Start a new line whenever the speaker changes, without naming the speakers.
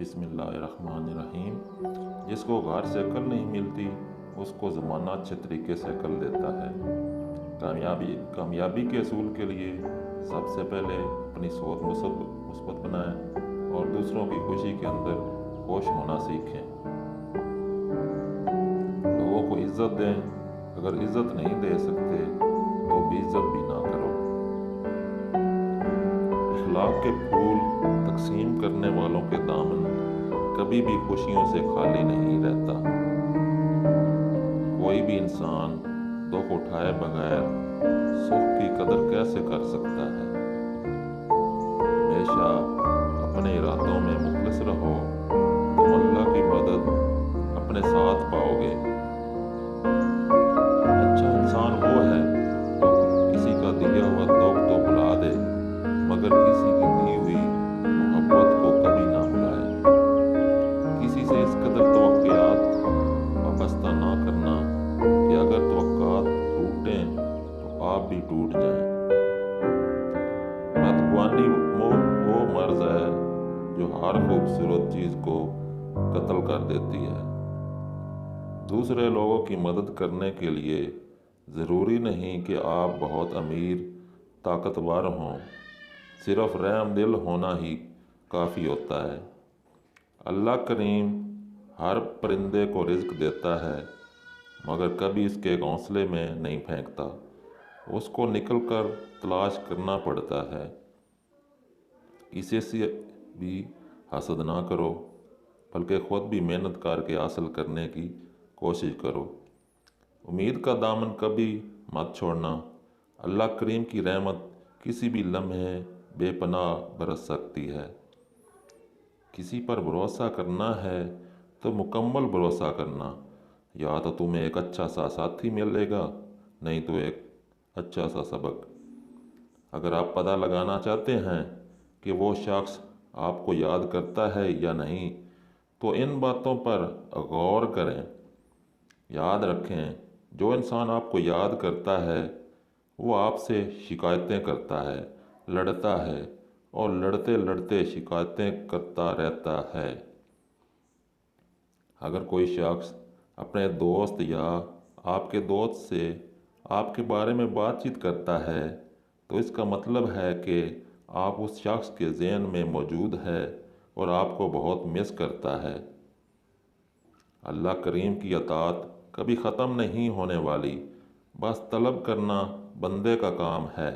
بسم اللہ الرحمن الرحیم۔ جس کو غار سے عقل نہیں ملتی اس کو زمانہ اچھے طریقے سے عقل دیتا ہے۔ کامیابی کے اصول کے لیے سب سے پہلے اپنی سوچ مثبت بنائیں اور دوسروں کی خوشی کے اندر خوش ہونا سیکھیں۔ لوگوں کو عزت دیں، اگر عزت نہیں دے سکتے تو بے عزت بھی نہ کرو۔ اخلاق کے پھول تقسیم کرنے والوں کے دامن کبھی بھی خوشیوں سے خالی نہیں رہتا۔ کوئی بھی انسان دکھ اٹھائے بغیر سکھ کی قدر کیسے کر سکتا ہے؟ ہمیشہ اپنے ارادوں میں مخلص رہو، تم اللہ کی مدد اپنے ساتھ پاؤ گے۔ اچھا انسان وہ ہے جو کسی کا دیا ہوا دکھ تو بھلا دے مگر کسی کی دی ہوئی محبت کو کبھی نہ بھلائے۔ کسی سے اس قدر توقعات وابستہ نہ کرنا کہ اگر توقعات ٹوٹیں تو آپ بھی ٹوٹ جائیں۔ بدگمانی وہ مرض ہے جو ہر خوبصورت چیز کو قتل کر دیتی ہے۔ دوسرے لوگوں کی مدد کرنے کے لیے ضروری نہیں کہ آپ بہت امیر طاقتور ہوں، صرف رحم دل ہونا ہی کافی ہوتا ہے۔ اللہ کریم ہر پرندے کو رزق دیتا ہے مگر کبھی اس کے گھونسلے میں نہیں پھینکتا، اس کو نکل کر تلاش کرنا پڑتا ہے۔ اسے سے بھی حسد نہ کرو بلکہ خود بھی محنت کر کے حاصل کرنے کی کوشش کرو۔ امید کا دامن کبھی مت چھوڑنا، اللہ کریم کی رحمت کسی بھی لمحے بے پناہ برس سکتی ہے۔ کسی پر بھروسہ کرنا ہے تو مکمل بھروسہ کرنا، یا تو تمہیں ایک اچھا سا ساتھی ملے گا، نہیں تو ایک اچھا سا سبق۔ اگر آپ پتہ لگانا چاہتے ہیں کہ وہ شخص آپ کو یاد کرتا ہے یا نہیں تو ان باتوں پر غور کریں۔ یاد رکھیں، جو انسان آپ کو یاد کرتا ہے وہ آپ سے شکایتیں کرتا ہے، لڑتا ہے اور لڑتے لڑتے شکایتیں کرتا رہتا ہے۔ اگر کوئی شخص اپنے دوست یا آپ کے دوست سے آپ کے بارے میں بات چیت کرتا ہے تو اس کا مطلب ہے کہ آپ اس شخص کے ذہن میں موجود ہے اور آپ کو بہت مس کرتا ہے۔ اللہ کریم کی اطاعت کبھی ختم نہیں ہونے والی، بس طلب کرنا بندے کا کام ہے۔